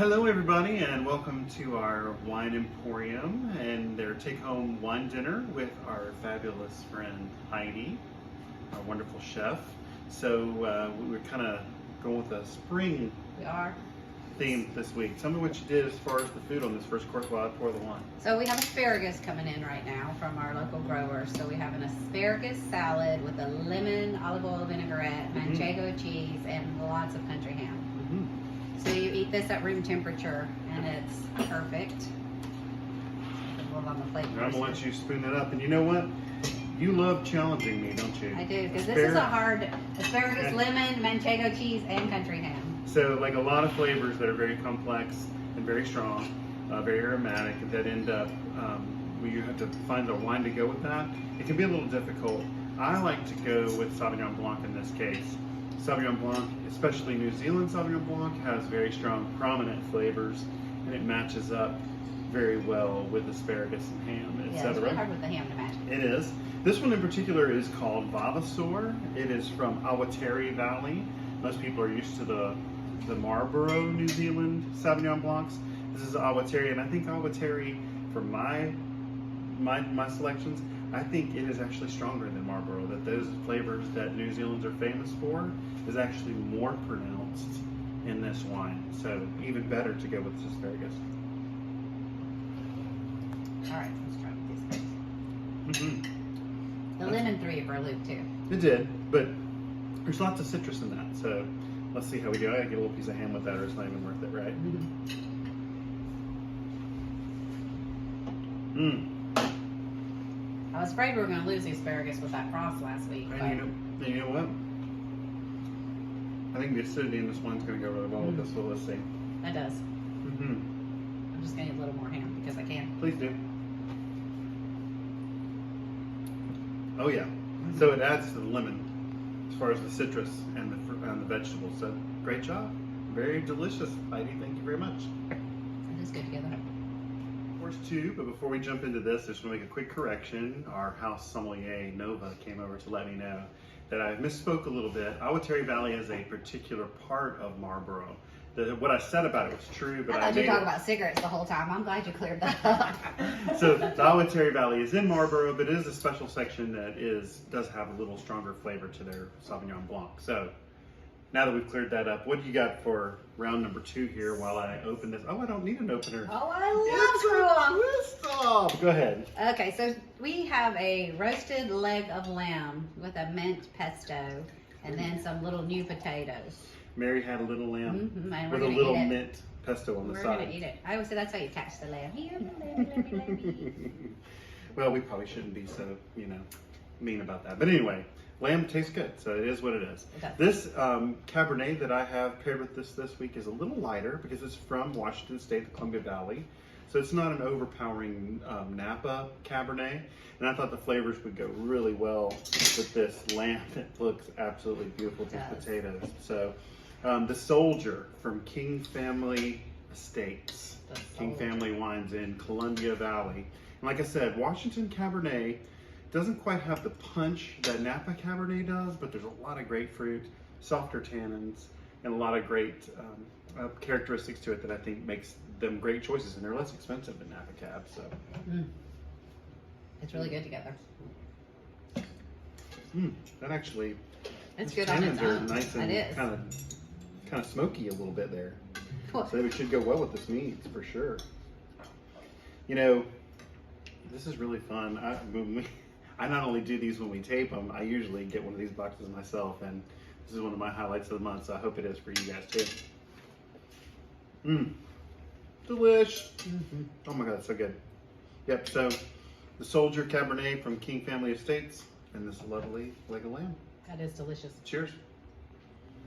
Hello, everybody, and welcome to our Wine Emporium and their take-home wine dinner with our fabulous friend Heidi, our wonderful chef. So we were kind of going with a spring We are. theme this week. Tell me what you did as far as the food on this first course while I pour the wine. So we have asparagus coming in right now from our local grower. So we have an asparagus salad with a lemon, olive oil vinaigrette, manchego cheese, and lots of country ham. So you eat this at room temperature, and it's perfect. Put a little on the plate. I'm going to let you spoon it up. And you know what? You love challenging me, don't you? I do, because this is a hard asparagus, lemon, manchego cheese, and country ham. So like a lot of flavors that are very complex and very strong, very aromatic, that end up when you have to find a wine to go with that, it can be a little difficult. I like to go with Sauvignon Blanc in this case. Sauvignon Blanc, especially New Zealand Sauvignon Blanc, has very strong, prominent flavors, and it matches up very well with asparagus and ham, etc. Yeah, it's really hard with the ham to match. It is. This one in particular is called Vavasour. It is from Awatere Valley. Most people are used to the Marlborough, New Zealand Sauvignon Blancs. This is Awatere, and I think Awatere, for my selections, I think it is actually stronger than Marlborough. That those flavors that New Zealanders are famous for is actually more pronounced in this wine. So even better to go with this asparagus. All right, let's try with the asparagus. The lemon threw you for a loop too. It did, but there's lots of citrus in that. So let's see how we do. I gotta get a little piece of ham with that, or it's not even worth it, right? I was afraid we were going to lose the asparagus with that frost last week. And you know what? I think the acidity in this wine's going to go really well with this, so let's see. That does. I'm just going to need a little more ham because I can. Please do. Oh yeah. So it adds to the lemon as far as the citrus and the vegetables. So great job. Very delicious, Heidi. Thank you very much. It is good together. Course two, but before we jump into this, I just want to make a quick correction. Our house sommelier, Nova, came over to let me know that I misspoke a little bit. Awatere Valley is a particular part of Marlborough. What I said about it was true, but I thought you were talking about cigarettes the whole time. I'm glad you cleared that up. So the Awatere Valley is in Marlborough, but it is a special section that does have a little stronger flavor to their Sauvignon Blanc. So now that we've cleared that up, what do you got for round number two here while I open this? Oh, I don't need an opener. Oh, I love Twist off. Go ahead. Okay, so we have a roasted leg of lamb with a mint pesto and then some little new potatoes. Mary had a little lamb And with a little mint pesto on the We're side. going to eat it. I always say that's how you catch the lamb. Here, Well, we probably shouldn't be so, mean about that. But anyway, lamb tastes good, so it is what it is. It does. This Cabernet that I have paired with this week is a little lighter because it's from Washington State, the Columbia Valley. So it's not an overpowering Napa Cabernet. And I thought the flavors would go really well with this lamb. It looks absolutely beautiful with these potatoes. So the Soldier from King Family Estates. King Family Wines in Columbia Valley. And like I said, Washington Cabernet doesn't quite have the punch that Napa Cabernet does, but there's a lot of grapefruit, softer tannins, and a lot of great characteristics to it that I think makes them great choices, and they're less expensive than Napa Cab. So it's really good together. That actually, It's good on its tannins are own. nice It is. and kind of smoky a little bit there. Cool. So it should go well with this meat for sure. This is really fun. I not only do these when we tape them, I usually get one of these boxes myself, and this is one of my highlights of the month, so I hope it is for you guys too. Delish. Oh my God, it's so good. Yep, so the Soldier Cabernet from King Family Estates, and this lovely leg of lamb. That is delicious. Cheers.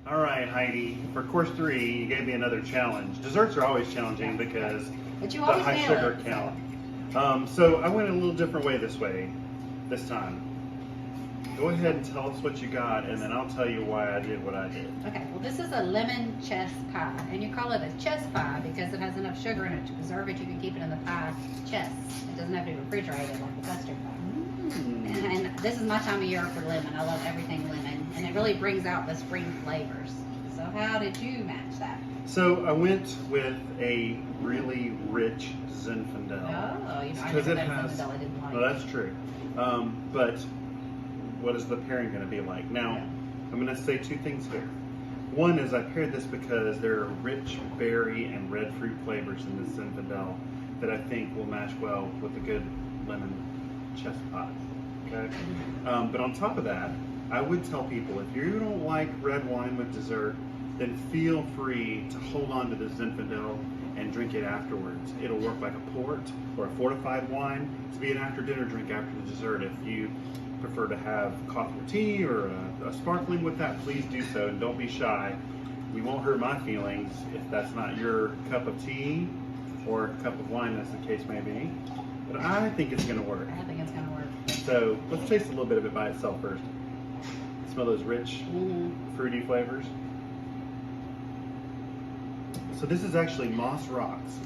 All right, Heidi, for course three, you gave me another challenge. Desserts are always challenging because But you the always high nail sugar it, count. So I went a little different way this time. Go ahead and tell us what you got, and then I'll tell you why I did what I did. Okay, well this is a lemon chess pie, and you call it a chess pie because it has enough sugar in it to preserve it. You can keep it in the pie chest. It doesn't have to be refrigerated like the custard pie. And this is my time of year for lemon. I love everything lemon, and it really brings out the spring flavors. So So how did you match that? So I went with a really rich Zinfandel. Oh, you know, I Because never it had has. Zinfandel I didn't like. Well, that's true. But what is the pairing going to be like? Now, Yeah. I'm going to say two things here. One is I paired this because there are rich berry and red fruit flavors in this Zinfandel that I think will match well with a good lemon chest pot. Okay. But on top of that, I would tell people if you don't like red wine with dessert, then feel free to hold on to the Zinfandel and drink it afterwards. It'll work like a port or a fortified wine to be an after dinner drink after the dessert. If you prefer to have coffee or tea or a sparkling with that, please do so and don't be shy. We won't hurt my feelings if that's not your cup of tea or cup of wine, as the case may be. But I think it's going to work. I think it's gonna work. So let's taste a little bit of it by itself first. Smell those rich, Mm-hmm. fruity flavors. So this is actually Moss Rocks.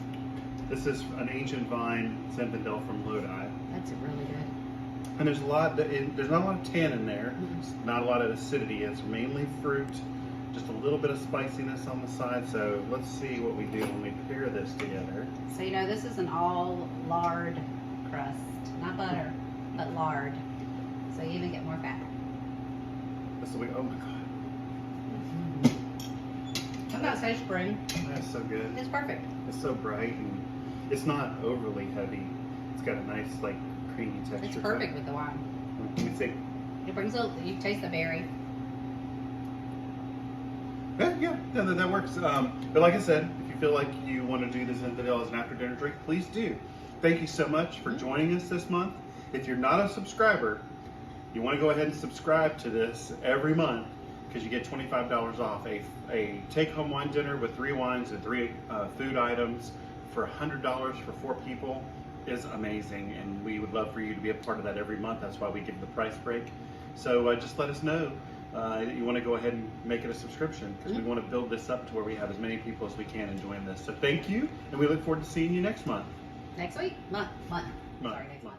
This is an ancient vine Zinfandel from Lodi. That's really good. And there's there's not a lot of tannin there. It's not a lot of acidity. It's mainly fruit, just a little bit of spiciness on the side. So let's see what we do when we pair this together. So you know, this is an all lard crust, not butter, but lard. So you even get more fat. This will be, oh my God, I'm not so spring. that's so good. It's perfect. It's so bright and it's not overly heavy. It's got a nice like creamy texture. It's to perfect it. with the wine. Let me see. It brings a, you taste the berry. Yeah, that works. But like I said, if you feel like you want to do this Zinfandel as an after dinner drink, please do. Thank you so much for joining us this month. If you're not a subscriber, you want to go ahead and subscribe to this every month because you get $25 off a take-home wine dinner with 3 wines and 3 food items for $100 for 4 people is amazing, and we would love for you to be a part of that every month. That's why we give the price break. So just let us know that you want to go ahead and make it a subscription because we want to build this up to where we have as many people as we can enjoying this. So thank you, and we look forward to seeing you next month. Next week? Month. Sorry, next month.